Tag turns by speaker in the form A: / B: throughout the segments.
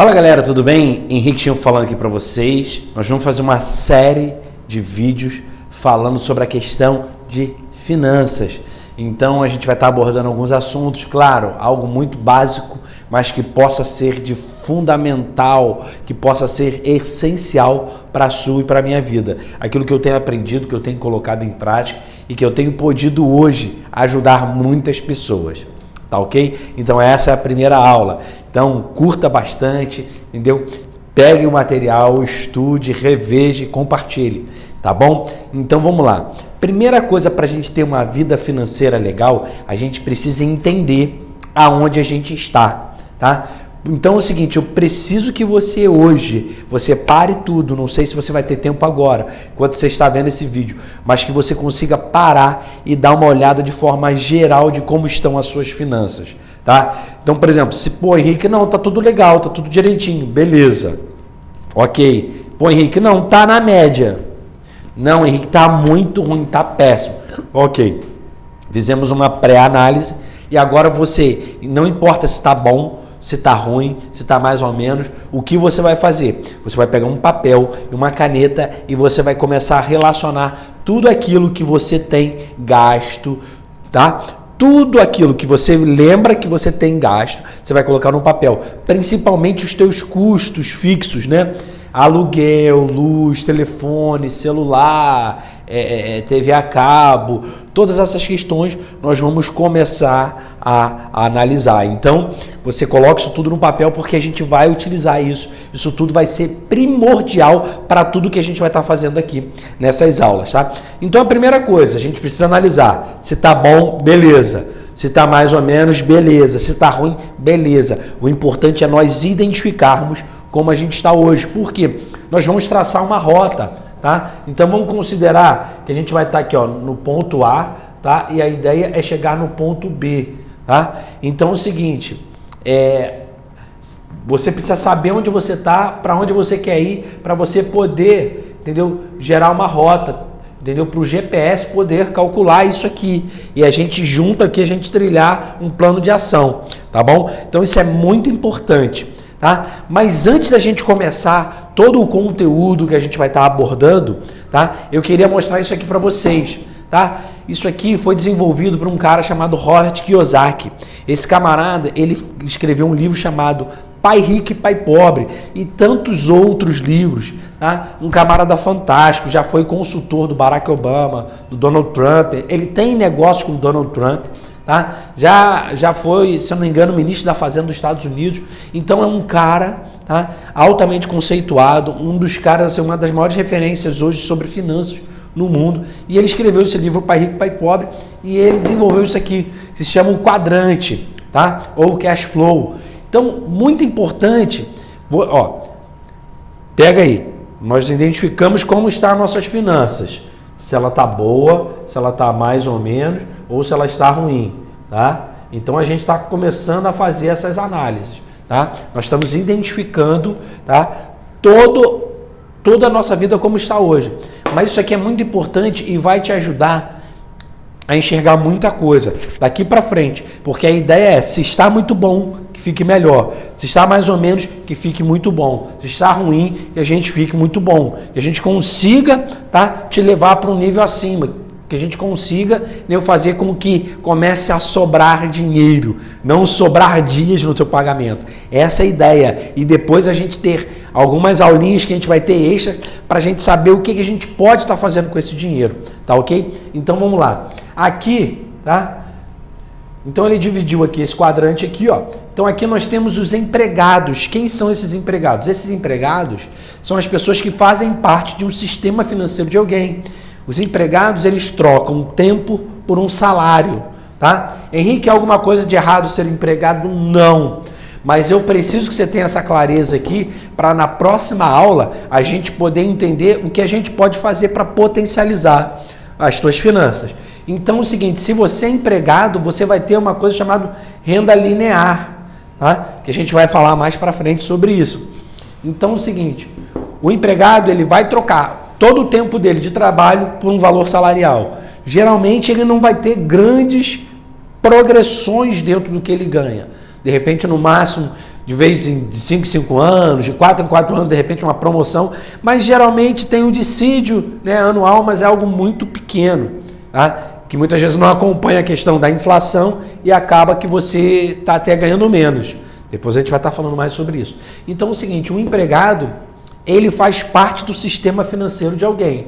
A: Fala galera, tudo bem? Henrique Chinho falando aqui para vocês. Nós vamos fazer uma série de vídeos falando sobre a questão de finanças. Então a gente vai estar abordando alguns assuntos, claro, algo muito básico, mas que possa ser de fundamental, que possa ser essencial para a sua e para a minha vida. Aquilo que eu tenho aprendido, que eu tenho colocado em prática e que eu tenho podido hoje ajudar muitas pessoas. Tá ok? Então essa é a primeira aula. Então curta bastante, entendeu? Pegue o material, estude, reveja e compartilhe, tá bom? Então vamos lá. Primeira coisa para a gente ter uma vida financeira legal, a gente precisa entender aonde a gente está, tá? Então é o seguinte, eu preciso que você hoje, você pare tudo, não sei se você vai ter tempo agora, enquanto você está vendo esse vídeo, mas que você consiga parar e dar uma olhada de forma geral de como estão as suas finanças, tá? Então, por exemplo, se, pô, Henrique, não, tá tudo legal, tá tudo direitinho, beleza, ok. Pô, Henrique, não, tá na média. Não, Henrique, tá muito ruim, tá péssimo. Ok, fizemos uma pré-análise e agora você, não importa se tá bom, se está ruim, se está mais ou menos, o que você vai fazer? Você vai pegar um papel e uma caneta e você vai começar a relacionar tudo aquilo que você tem gasto, tá? Tudo aquilo que você lembra que você tem gasto, você vai colocar no papel, principalmente os teus custos fixos, né? Aluguel, luz, telefone, celular, TV a cabo, todas essas questões nós vamos começar a analisar. Então, você coloca isso tudo no papel porque a gente vai utilizar isso. Isso tudo vai ser primordial para tudo que a gente vai estar fazendo aqui nessas aulas, tá? Então, a primeira coisa, a gente precisa analisar se tá bom, beleza. Se tá mais ou menos, beleza. Se tá ruim, beleza. O importante é nós identificarmos como a gente está hoje. Por quê? Nós vamos traçar uma rota, tá? Então vamos considerar que a gente vai estar aqui, ó, no ponto A, tá? E a ideia é chegar no ponto B, tá? Então é o seguinte, você precisa saber onde você está, para onde você quer ir, para você poder, entendeu? Gerar uma rota, entendeu? Para o GPS poder calcular isso aqui. E a gente junto aqui, a gente trilhar um plano de ação, tá bom? Então isso é muito importante. Tá? Mas antes da gente começar todo o conteúdo que a gente vai estar abordando, tá? Eu queria mostrar isso aqui para vocês. Tá? Isso aqui foi desenvolvido por um cara chamado Robert Kiyosaki. Esse camarada, ele escreveu um livro chamado Pai Rico e Pai Pobre e tantos outros livros. Tá? Um camarada fantástico, já foi consultor do Barack Obama, do Donald Trump, ele tem negócio com o Donald Trump. Tá? Já foi, se eu não me engano, ministro da Fazenda dos Estados Unidos. Então é um cara, tá, altamente conceituado, um dos caras, assim, uma das maiores referências hoje sobre finanças no mundo. E ele escreveu esse livro Pai Rico, Pai Pobre, e ele desenvolveu isso aqui, que se chama o quadrante, tá? Ou cash flow. Então, muito importante, pega aí, nós identificamos como estão as nossas finanças. Se ela está boa, se ela está mais ou menos, ou se ela está ruim, tá? Então a gente está começando a fazer essas análises, tá? Nós estamos identificando, tá? Toda a nossa vida como está hoje. Mas isso aqui é muito importante e vai te ajudar a enxergar muita coisa daqui para frente, porque a ideia é, se está muito bom, que fique melhor. Se está mais ou menos, que fique muito bom. Se está ruim, que a gente fique muito bom. Que a gente consiga, tá, te levar para um nível acima. Que a gente consiga, né, fazer com que comece a sobrar dinheiro, não sobrar dias no teu pagamento. Essa é a ideia. E depois a gente ter algumas aulinhas que a gente vai ter extra para a gente saber o que a gente pode estar fazendo com esse dinheiro. Tá ok? Então vamos lá. Aqui, tá? Então ele dividiu aqui esse quadrante aqui, ó. Então aqui nós temos os empregados. Quem são esses empregados? Esses empregados são as pessoas que fazem parte de um sistema financeiro de alguém. Os empregados, eles trocam tempo por um salário, tá? Henrique, é alguma coisa de errado ser empregado? Não. Mas eu preciso que você tenha essa clareza aqui para na próxima aula a gente poder entender o que a gente pode fazer para potencializar as suas finanças. Então é o seguinte, se você é empregado, você vai ter uma coisa chamada renda linear, tá? Que a gente vai falar mais para frente sobre isso. Então é o seguinte, o empregado, ele vai trocar todo o tempo dele de trabalho por um valor salarial. Geralmente ele não vai ter grandes progressões dentro do que ele ganha. De repente, no máximo, de 5 em 5 anos, de 4 em 4 anos, de repente uma promoção, mas geralmente tem um dissídio, né, anual, mas é algo muito pequeno, tá? Que muitas vezes não acompanha a questão da inflação e acaba que você está até ganhando menos. Depois a gente vai estar falando mais sobre isso. Então é o seguinte, o empregado, ele faz parte do sistema financeiro de alguém,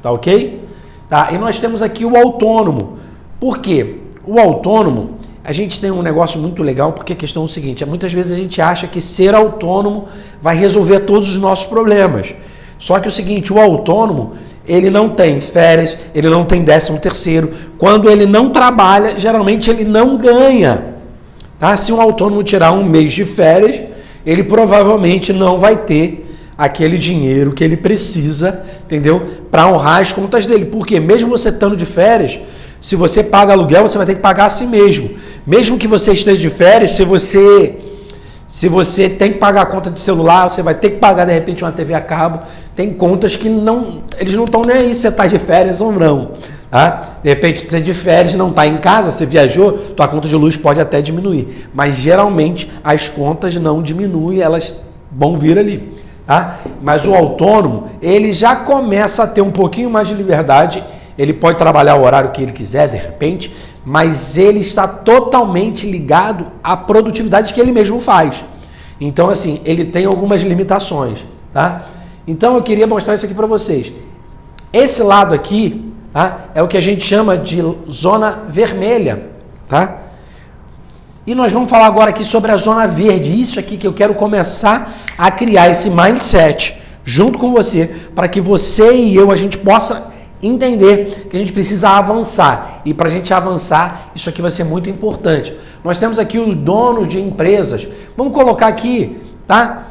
A: tá ok? Tá? E nós temos aqui o autônomo. Por quê? O autônomo, a gente tem um negócio muito legal, porque a questão é o seguinte, muitas vezes a gente acha que ser autônomo vai resolver todos os nossos problemas. Só que é o seguinte, o autônomo, ele não tem férias, ele não tem 13º. Quando ele não trabalha, geralmente ele não ganha. Tá? Se um autônomo tirar um mês de férias, ele provavelmente não vai ter aquele dinheiro que ele precisa, entendeu? Para honrar as contas dele. Porque mesmo você estando de férias, se você paga aluguel, você vai ter que pagar a si mesmo. Mesmo que você esteja de férias, se você tem que pagar a conta de celular, você vai ter que pagar de repente uma TV a cabo. Tem contas que eles não estão nem aí se você está de férias ou não. Tá? De repente você de férias, não está em casa, você viajou, tua conta de luz pode até diminuir. Mas geralmente as contas não diminuem, elas vão vir ali. Tá? Mas o autônomo, ele já começa a ter um pouquinho mais de liberdade. Ele pode trabalhar o horário que ele quiser, de repente, mas ele está totalmente ligado à produtividade que ele mesmo faz. Então, assim, ele tem algumas limitações, tá? Então, eu queria mostrar isso aqui para vocês. Esse lado aqui, tá, é o que a gente chama de zona vermelha, tá? E nós vamos falar agora aqui sobre a zona verde. Isso aqui que eu quero começar a criar esse mindset junto com você, para que você e eu, a gente possa entender que a gente precisa avançar. E para a gente avançar, isso aqui vai ser muito importante. Nós temos aqui os donos de empresas. Vamos colocar aqui, tá?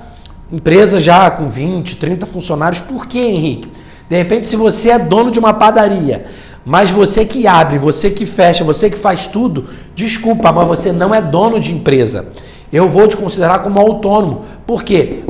A: Empresa já com 20, 30 funcionários. Por quê, Henrique? De repente, se você é dono de uma padaria, mas você que abre, você que fecha, você que faz tudo, desculpa, mas você não é dono de empresa. Eu vou te considerar como autônomo. Por quê?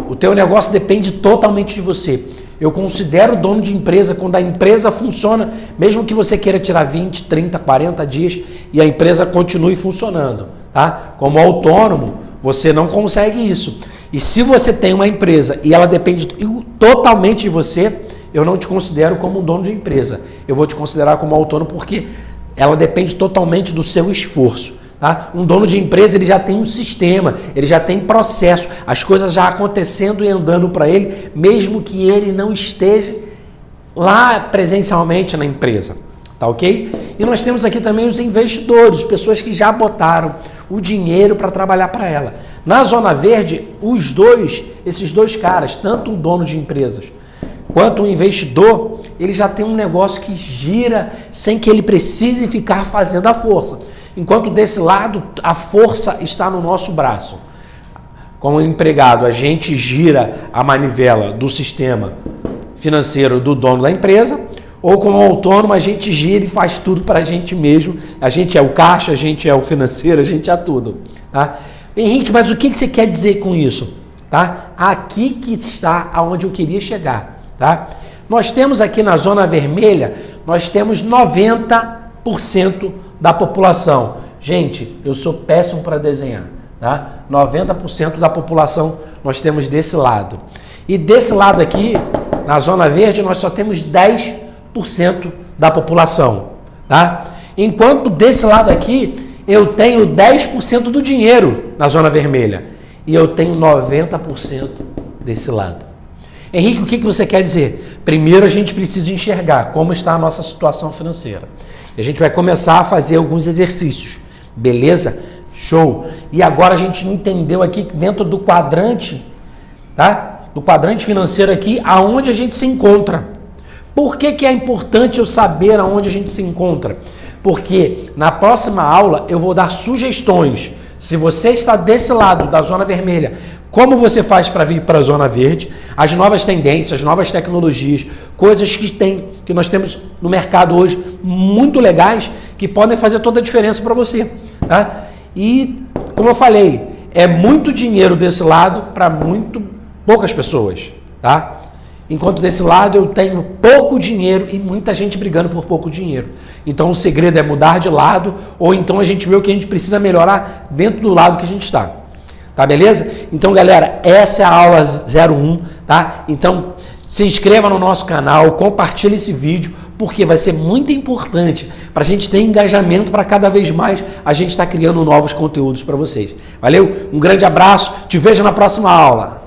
A: O teu negócio depende totalmente de você. Eu considero dono de empresa quando a empresa funciona, mesmo que você queira tirar 20, 30, 40 dias e a empresa continue funcionando, tá? Como autônomo, você não consegue isso. E se você tem uma empresa e ela depende totalmente de você, eu não te considero como um dono de empresa. Eu vou te considerar como autônomo porque ela depende totalmente do seu esforço. Tá? Um dono de empresa, ele já tem um sistema, ele já tem processo, as coisas já acontecendo e andando para ele, mesmo que ele não esteja lá presencialmente na empresa, tá ok? E nós temos aqui também os investidores, pessoas que já botaram o dinheiro para trabalhar para ela. Na zona verde, esses dois caras, tanto o dono de empresas quanto o investidor, ele já tem um negócio que gira sem que ele precise ficar fazendo a força. Enquanto desse lado, a força está no nosso braço. Como empregado, a gente gira a manivela do sistema financeiro do dono da empresa, ou como autônomo, a gente gira e faz tudo para a gente mesmo. A gente é o caixa, a gente é o financeiro, a gente é tudo. Tá? Henrique, mas o que você quer dizer com isso? Tá? Aqui que está aonde eu queria chegar. Tá? Nós temos aqui na zona vermelha, nós temos 90% da população. Gente, eu sou péssimo para desenhar, tá? 90% da população nós temos desse lado. E desse lado aqui, na zona verde, nós só temos 10% da população, tá? Enquanto desse lado aqui, eu tenho 10% do dinheiro na zona vermelha. E eu tenho 90% desse lado. Henrique, o que você quer dizer? Primeiro a gente precisa enxergar como está a nossa situação financeira. A gente vai começar a fazer alguns exercícios, beleza? Show! E agora a gente entendeu aqui dentro do quadrante, tá? Do quadrante financeiro aqui, aonde a gente se encontra. Por que é importante eu saber aonde a gente se encontra? Porque na próxima aula eu vou dar sugestões. Se você está desse lado da zona vermelha, como você faz para vir para a zona verde, as novas tendências, as novas tecnologias, coisas que nós temos no mercado hoje muito legais, que podem fazer toda a diferença para você. Tá? E, como eu falei, é muito dinheiro desse lado para muito poucas pessoas. Tá? Enquanto desse lado eu tenho pouco dinheiro e muita gente brigando por pouco dinheiro. Então o segredo é mudar de lado, ou então a gente vê o que a gente precisa melhorar dentro do lado que a gente está. tá beleza? Então, galera, essa é a aula 01, tá? Então, se inscreva no nosso canal, compartilhe esse vídeo, porque vai ser muito importante para a gente ter engajamento para cada vez mais a gente estar criando novos conteúdos para vocês. Valeu? Um grande abraço, te vejo na próxima aula.